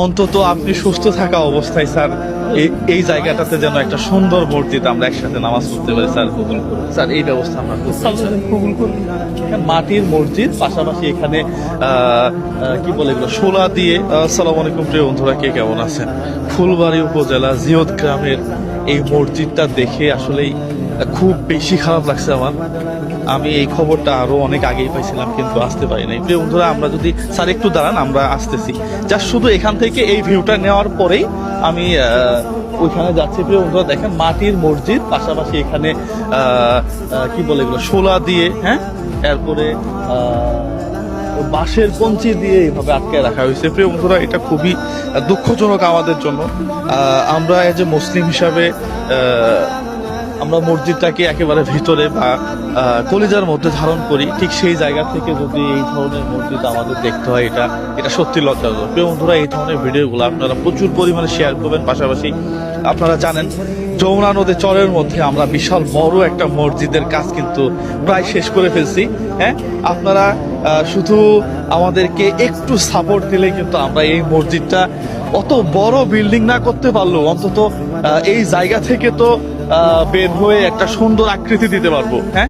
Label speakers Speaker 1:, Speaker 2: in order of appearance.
Speaker 1: অন্তত আপনি সুস্থ থাকা অবস্থায় স্যার এই জায়গাটাতে যেন একটা সুন্দর মসজিদ আমরা একসাথে নামাজ পড়তে পারি স্যার। স্যার এই ব্যবস্থা আমরা কবুল করুন। মাটির মসজিদ, পাশাপাশি এখানে কি বলে এগুলো শোলা দিয়ে। আসসালামু আলাইকুম প্রিয় বন্ধুরা, কে কেমন আছেন? ফুলবাড়ী উপজেলা জিয়ত গ্রামের এই মসজিদটা দেখে আসলেই খুব বেশি খারাপ লাগছে আমার। আমি এই খবরটা আরো অনেক আগেই পাইছিলাম, কিন্তু আসতে পারি নাই। প্রিয় বন্ধুরা, আমরা যদি স্যার একটু দাঁড়ান, আমরা আসতেছি। জাস্ট শুধু এখান থেকে এই ভিউটা নেওয়ার পরেই আমি ওইখানে যাচ্ছি। প্রিয় বন্ধুরা দেখেন, মাটির মসজিদ, পাশাপাশি এখানে কি বলে এগুলো শোলা দিয়ে, হ্যাঁ, এরপরে বাঁশের কঞ্চি দিয়ে এইভাবে আটকে রাখা হয়েছে। প্রিয় বন্ধুরা, এটা খুবই দুঃখজনক আমাদের জন্য। আমরা এজ এ মুসলিম হিসাবে আমরা মসজিদটাকে একেবারে ভিতরে বা কলিজার মধ্যে ধারণ করি। ঠিক সেই জায়গা থেকে যদি এই ধরনের মসজিদ আমাদের দেখতে হয়, এটা সত্যি লজ্জাজনক। প্রিয় বন্ধুরা, এই ধরনের ভিডিওগুলো আপনারা প্রচুর পরিমাণে শেয়ার করবেন। পাশাপাশি আপনারা জানেন, যমুনা নদী চরের মধ্যে আমরা বিশাল বড় একটা মসজিদের কাজ কিন্তু প্রায় শেষ করে ফেলছি। হ্যাঁ, আপনারা শুধু আমাদেরকে একটু সাপোর্ট দিলে কিন্তু আমরা এই মসজিদটা অত বড় বিল্ডিং না করতে পারলেও অন্তত এই জায়গা থেকে তো বের হয়ে একটা সুন্দর আকৃতি দিতে পারবো। হ্যাঁ।